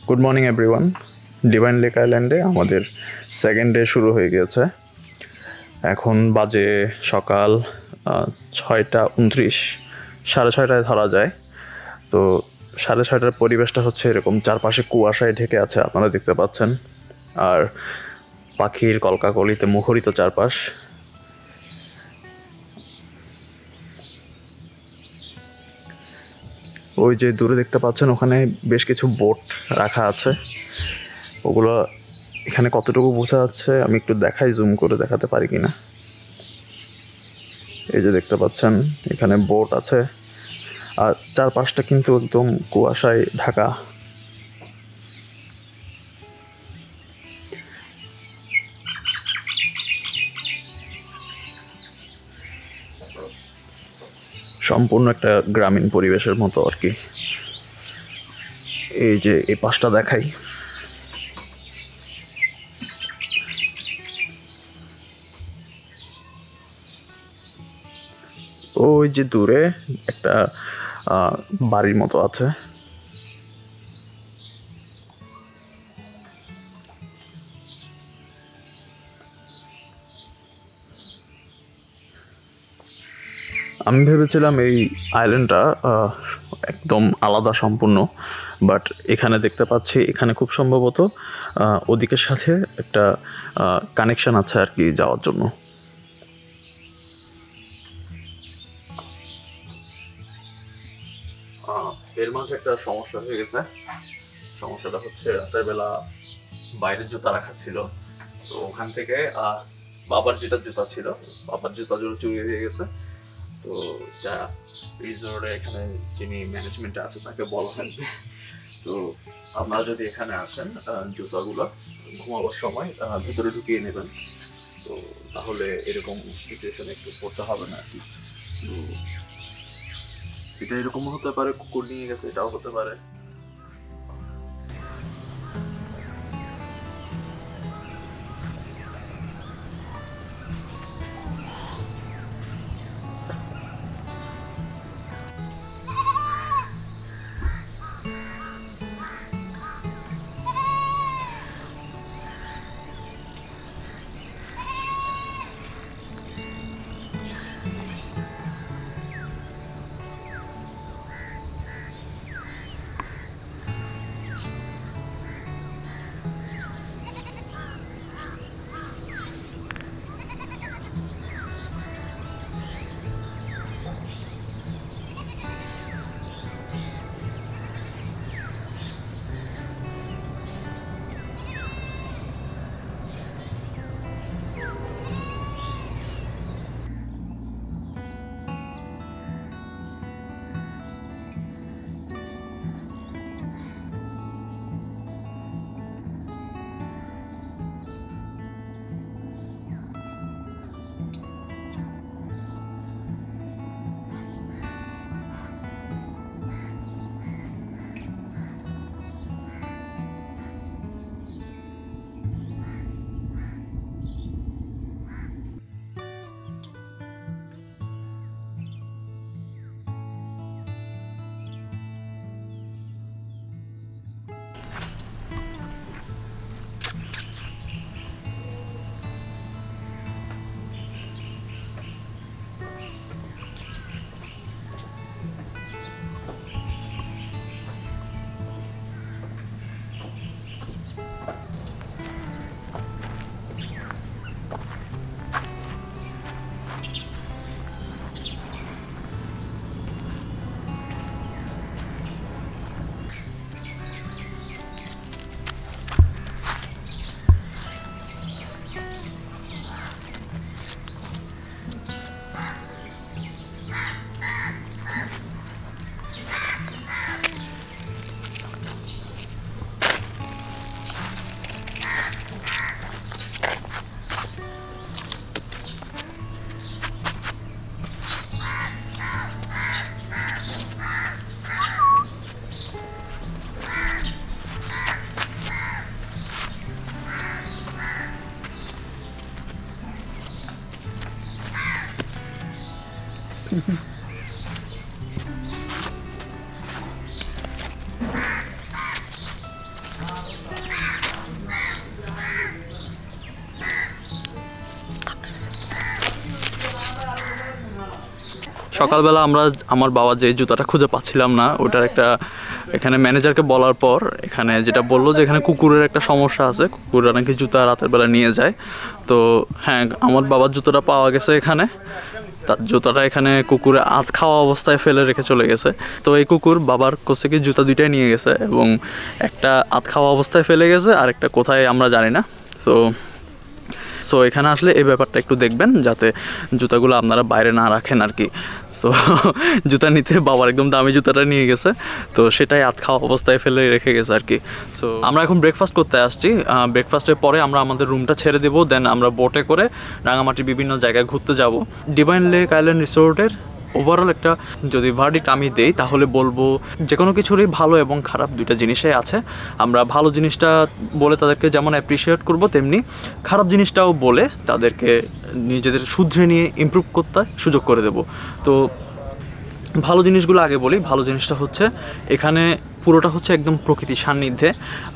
Good morning everyone. Divine lake আইল্যান্ডে আমাদের second day শুরু হয়ে গিয়েছে। এখন বাজে সকাল 6:29, 6:30টায় ধরা যায়। তো 6:30টার পরিবেশটা হচ্ছে এরকম, চারপাশে কুয়াশায় ঢেকে আছে, আপনারা দেখতে পাচ্ছেন। আর পাখির কলকাকলিতে মুখরিত চারপাশ। ওই যে দূরে দেখতে পাচ্ছেন, ওখানে বেশ কিছু বোট রাখা আছে। ওগুলো এখানে কতটুকু বোঝা যাচ্ছে আমি একটু দেখাই, জুম করে দেখাতে পারি কিনা। এই যে দেখতে পাচ্ছেন এখানে বোট আছে, আর চারপাশটা কিন্তু একদম কুয়াশায় ঢাকা। সম্পূর্ণ একটা গ্রামীণ পরিবেশের মতো আর কি। এই যে এই পাশটা দেখাই, ওই যে দূরে একটা বাড়ির মতো আছে। আমি ভেবেছিলাম এই আইল্যান্ডটা একদম আলাদা সম্পূর্ণ, বাট এখানে দেখতে পাচ্ছি এখানে খুব সম্ভবত ওদিকের সাথে একটা কানেকশন আছে আর কি, যাওয়ার জন্য। এর মাঝে একটা সমস্যা হয়ে গেছে। সমস্যাটা হচ্ছে রাতের বেলা বাইরের জুতা রাখা ছিল, তো ওখান থেকে বাবার যেটা জুতা ছিল, বাবার জুতা জোড়া চুরি হয়ে গেছে। তো যা রিসোর্টে এখানে যিনি ম্যানেজমেন্টে আছে তাকে বলা লাগবে। তো আপনারা যদি এখানে আসেন, জুতাগুলো ঘুমাবার সময় ভিতরে ঢুকিয়ে নেবেন, তো তাহলে এরকম সিচুয়েশনে একটু পড়তে হবে না আর কি। তো এটা এরকম হতে পারে, কুকুর নিয়ে গেছে, এটাও হতে পারে। সকালবেলা আমরা আমার বাবা যে জুতাটা খুঁজে পাচ্ছিলাম না, ওটার একটা এখানে ম্যানেজারকে বলার পর এখানে যেটা বললো যে এখানে কুকুরের একটা সমস্যা আছে, কুকুররা নাকি জুতা রাতের বেলা নিয়ে যায়। তো হ্যাঁ, আমার বাবার জুতোটা পাওয়া গেছে এখানে। তার জুতাটা এখানে কুকুরে আধ খাওয়া অবস্থায় ফেলে রেখে চলে গেছে। তো এই কুকুর বাবার কাছ থেকে জুতা দুইটাই নিয়ে গেছে, এবং একটা আধ খাওয়া অবস্থায় ফেলে গেছে, আর একটা কোথায় আমরা জানি না। সো এখানে আসলে এই ব্যাপারটা একটু দেখবেন যাতে জুতাগুলো আপনারা বাইরে না রাখেন আর কি। সো জুতা নিতে বাবার একদম দামি জুতাটা নিয়ে গেছে, তো সেটাই আধ খাওয়া অবস্থায় ফেলে রেখে গেছে আর কি। সো আমরা এখন ব্রেকফাস্ট করতে আসছি। ব্রেকফাস্টের পরে আমরা আমাদের রুমটা ছেড়ে দেবো, দেন আমরা বোটে করে রাঙামাটির বিভিন্ন জায়গায় ঘুরতে যাব। ডিভাইন লেক আইল্যান্ড রিসোর্টের ওভারঅল একটা যদি ভার্ডিক্ট আমি দেই তাহলে বলবো যে কোনো কিছুরই ভালো এবং খারাপ দুইটা জিনিসই আছে। আমরা ভালো জিনিসটা বলে তাদেরকে যেমন অ্যাপ্রিসিয়েট করব, তেমনি খারাপ জিনিসটাও বলে তাদেরকে নিজেদের শুধরে নিয়ে ইমপ্রুভ করতে সুযোগ করে দেব। তো ভালো জিনিসগুলো আগে বলি। ভালো জিনিসটা হচ্ছে এখানে পুরোটা হচ্ছে একদম প্রকৃতির সান্নিধ্যে।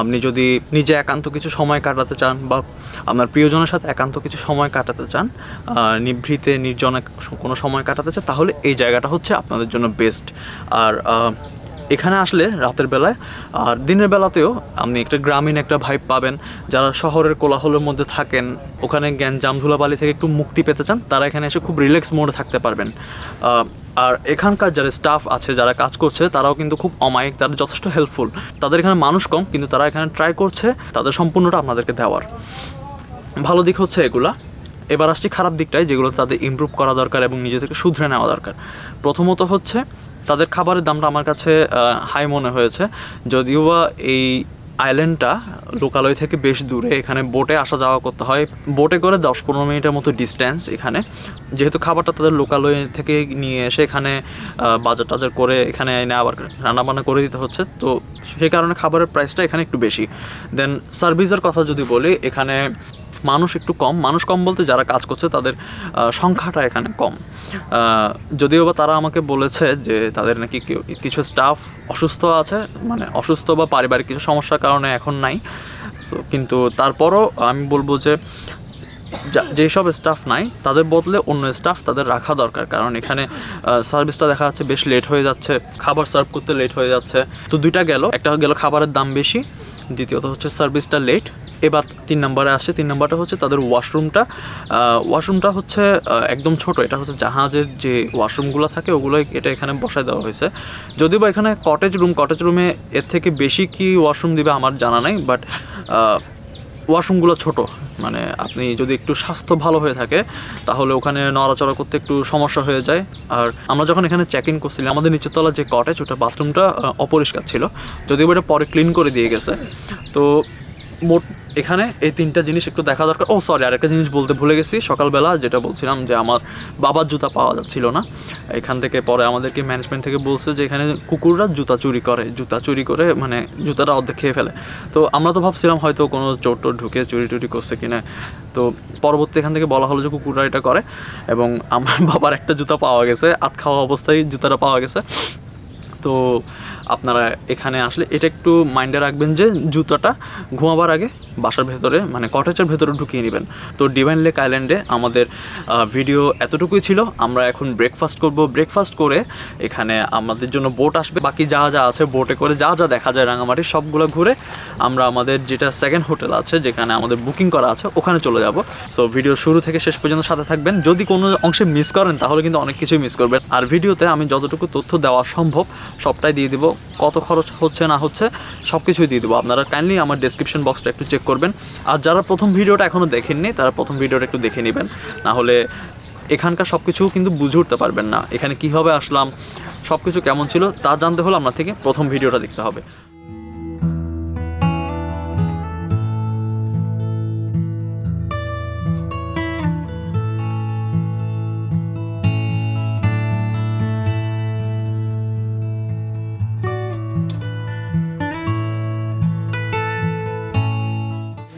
আপনি যদি নিজে একান্ত কিছু সময় কাটাতে চান বা আপনার প্রিয়জনের সাথে একান্ত কিছু সময় কাটাতে চান, নিভৃতে নির্জনে কোনো সময় কাটাতে চান, তাহলে এই জায়গাটা হচ্ছে আপনাদের জন্য বেস্ট। আর এখানে আসলে রাতের বেলায় আর দিনের বেলাতেও আপনি একটা গ্রামীণ একটা ভাইব পাবেন। যারা শহরের কোলাহলের মধ্যে থাকেন, ওখানে গ্যাঞ্জাম ধুলাবালি থেকে একটু মুক্তি পেতে চান, তারা এখানে এসে খুব রিল্যাক্স মোডে থাকতে পারবেন। আর এখানকার যারা স্টাফ আছে, যারা কাজ করছে, তারাও কিন্তু খুব অমায়িক, তারা যথেষ্ট হেল্পফুল। তাদের এখানে মানুষ কম, কিন্তু তারা এখানে ট্রাই করছে তাদের সম্পূর্ণটা আপনাদেরকে দেওয়ার। ভালো দিক হচ্ছে এগুলা। এবার আসছি খারাপ দিকটাই, যেগুলো তাদের ইমপ্রুভ করা দরকার এবং নিজেদেরকে শুধরে নেওয়া দরকার। প্রথমত হচ্ছে তাদের খাবারের দামটা আমার কাছে হাই মনে হয়েছে। যদিও বা এই আইল্যান্ডটা লোকালয় থেকে বেশ দূরে, এখানে বোটে আসা যাওয়া করতে হয়, বোটে করে 10-15 মিনিটের মতো ডিস্ট্যান্স এখানে। যেহেতু খাবারটা তাদের লোকালয় থেকে নিয়ে এসে এখানে বাজার টাজার করে এখানে এনে আবার রান্নাবান্না করে দিতে হচ্ছে, তো সেই কারণে খাবারের প্রাইসটা এখানে একটু বেশি। দেন সার্ভিসের কথা যদি বলি, এখানে মানুষ একটু কম। মানুষ কম বলতে যারা কাজ করছে তাদের সংখ্যাটা এখানে কম। যদিও বা তারা আমাকে বলেছে যে তাদের নাকি কিছু স্টাফ অসুস্থ আছে, মানে অসুস্থ বা পারিবারিক কিছু সমস্যার কারণে এখন নাই। সো কিন্তু তারপরও আমি বলবো যে যেসব স্টাফ নাই তাদের বদলে অন্য স্টাফ তাদের রাখা দরকার, কারণ এখানে সার্ভিসটা দেখা যাচ্ছে বেশ লেট হয়ে যাচ্ছে, খাবার সার্ভ করতে লেট হয়ে যাচ্ছে। তো দুইটা গেল, একটা গেল খাবারের দাম বেশি, দ্বিতীয়ত হচ্ছে সার্ভিসটা লেট। এবার 3 নম্বরে আসে। 3 নম্বরটা হচ্ছে তাদের ওয়াশরুমটা হচ্ছে একদম ছোট। এটা হচ্ছে জাহাজের যে ওয়াশরুমগুলো থাকে ওগুলোই এটা এখানে বসায় দেওয়া হয়েছে। যদিও বা এখানে কটেজ রুমে এর থেকে বেশি কি ওয়াশরুম দিবে আমার জানা নাই, বাট ওয়াশরুমগুলো ছোট। মানে আপনি যদি একটু স্বাস্থ্য ভালো হয়ে থাকে তাহলে ওখানে নড়াচড়া করতে একটু সমস্যা হয়ে যায়। আর আমরা যখন এখানে চেক ইন করছিলাম, আমাদের নিচেরতলা যে কটেজ, ওটা বাথরুমটা অপরিষ্কার ছিল, যদিও এটা পরে ক্লিন করে দিয়ে গেছে। তো মোট এখানে এই 3টা জিনিস একটু দেখা দরকার। ও সরি, আরেকটা জিনিস বলতে ভুলে গেছি। সকালবেলা যেটা বলছিলাম যে আমার বাবার জুতা পাওয়া যাচ্ছিল না, এখান থেকে পরে আমাদেরকে ম্যানেজমেন্ট থেকে বলছে যে এখানে কুকুররা জুতা চুরি করে মানে জুতাটা অর্ধেক খেয়ে ফেলে। তো আমরা তো ভাবছিলাম হয়তো কোনো চোর টোর ঢুকে চুরি করছে কিনা। তো পরবর্তী এখান থেকে বলা হলো যে কুকুররা এটা করে, এবং আমার বাবার একটা জুতা পাওয়া গেছে, আধ খাওয়া অবস্থায় জুতাটা পাওয়া গেছে। তো আপনারা এখানে আসলে এটা একটু মাইন্ডে রাখবেন যে জুতাটা ঘুমাবার আগে বাসার ভেতরে মানে কটেজের ভেতরে ঢুকিয়ে নেবেন। তো ডিভাইন লেক আইল্যান্ডে আমাদের ভিডিও এতটুকুই ছিল। আমরা এখন ব্রেকফাস্ট করব। ব্রেকফাস্ট করে এখানে আমাদের জন্য বোট আসবে, বাকি যা আছে বোটে করে যা দেখা যায় রাঙামাটির সবগুলো ঘুরে আমরা আমাদের যেটা সেকেন্ড হোটেল আছে যেখানে আমাদের বুকিং করা আছে ওখানে চলে যাব। সো ভিডিও শুরু থেকে শেষ পর্যন্ত সাথে থাকবেন। যদি কোনো অংশে মিস করেন তাহলে কিন্তু অনেক কিছুই মিস করবেন। আর ভিডিওতে আমি যতটুকু তথ্য দেওয়া সম্ভব সবটাই দিয়ে দিব, কত খরচ হচ্ছে না হচ্ছে সব কিছুই দিয়ে দেবো। আপনারা কাইন্ডলি আমার ডেসক্রিপশন বক্সটা একটু চেক করবেন। আর যারা প্রথম ভিডিওটা এখনও দেখেননি তারা প্রথম ভিডিওটা একটু দেখে নেবেন, নাহলে এখানকার সব কিছু কিন্তু বুঝে উঠতে পারবেন না। এখানে কীভাবে আসলাম, সব কিছু কেমন ছিল তা জানতে হলে আপনার থেকে প্রথম ভিডিওটা দেখতে হবে।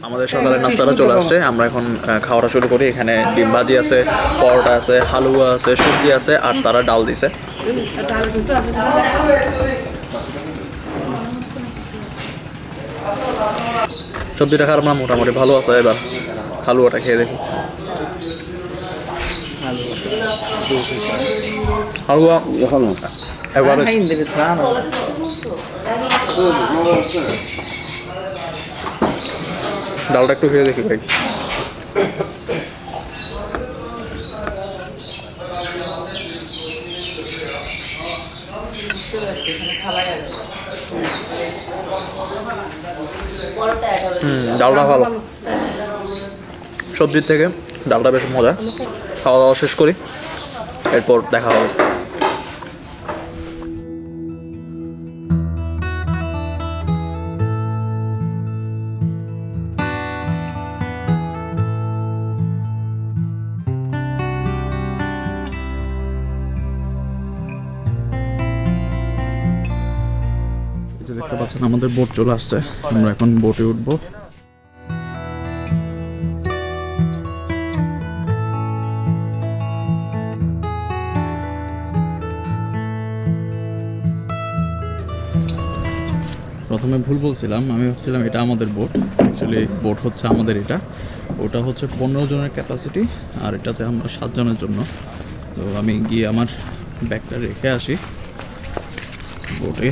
আমাদের সকালের নাস্তাটা চলে আসছে, আমরা এখন খাওয়াটা শুরু করি। এখানে ডিম ভাজি আছে, পরোটা আছে, হালুয়া আছে, সবজি আছে, আর তারা ডাল দিছে। সবজিটা খারাপ না, মোটামুটি ভালো আছে। এবার হালুয়াটা খেয়ে দেখি। হালুয়া এবারে ডালটা একটু খেয়ে দেখি ভাই। ডালটা ভালো, সবজির থেকে ডালটা বেশ মজা। খাওয়া দাওয়া শেষ করি, এরপর দেখা হবে। দেখতে পাচ্ছেন আমাদের বোট চলে আসছে, আমরা এখন বোটে উঠবো। প্রথমে ভুল বলছিলাম, আমি ভাবছিলাম এটা আমাদের বোট, অ্যাকচুয়ালি বোট হচ্ছে আমাদের এটা। ওটা হচ্ছে 15 জনের ক্যাপাসিটি, আর এটাতে আমরা 7 জনের জন্য। তো আমি গিয়ে আমার ব্যাগটা রেখে আসি বোটে।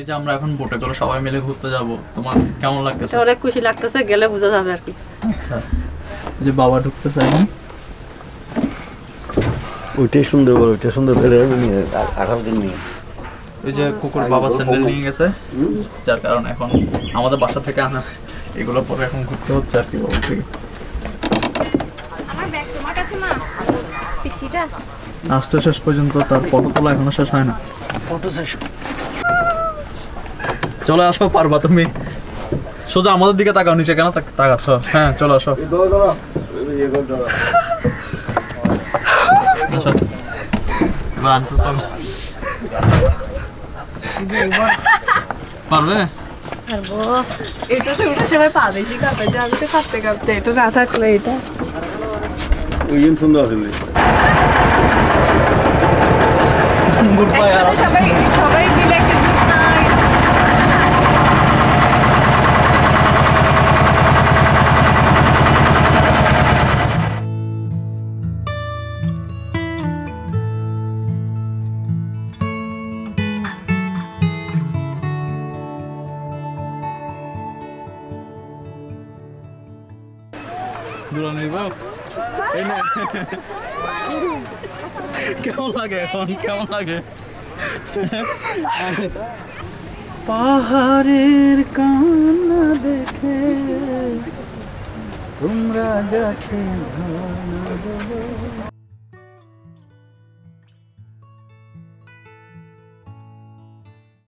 এই যে আমরা এখন বোটে করে সবাই মিলে ঘুরতে যাব, তোমার কেমন লাগতেছে? অনেক খুশি লাগতেছে, গেলে বোঝা যাবে আর কি। আচ্ছা, এই যে বাবা ঢুকতেছে এখন। ওইটাই সুন্দর, ওইটা সুন্দর ধরে নিয়ে 18 দিন নিয়ে ওই যে কুকুর বাবা স্যান্ডেল নিয়ে গেছে, যার কারণে এখন আমাদের বাসা থেকে আনা এগুলো পরে এখন ঘুরতে হচ্ছে আর কি বাবা থেকে। আমার ব্যাগ তোমার কাছে মা, পিচ্চিটা আসতে শেষ পর্যন্ত তার ফটো তোলা এখনো শেষ হয় না। ফটো শেষ চলে আসো, পারবা তুমি। সোজা আমাদের দিকে তাকাও, নিচে কেন তাকাচ্ছ? হ্যাঁ চলো আসো। এবার আনতে পারবে? এটা তো ওটা সবাই পা বেশি কাঁপে, যে আমি তো কাঁপতে কাঁপতে, এটা না থাকলে এটা ওই দিন সুন্দর আছে। Good bye. আর সবাই সবাই মিলে একটা গুড নাইট। কেমন লাগে এখন, কেমন লাগে? পাহাড়ের কান্না দেখে তোমরা যাকে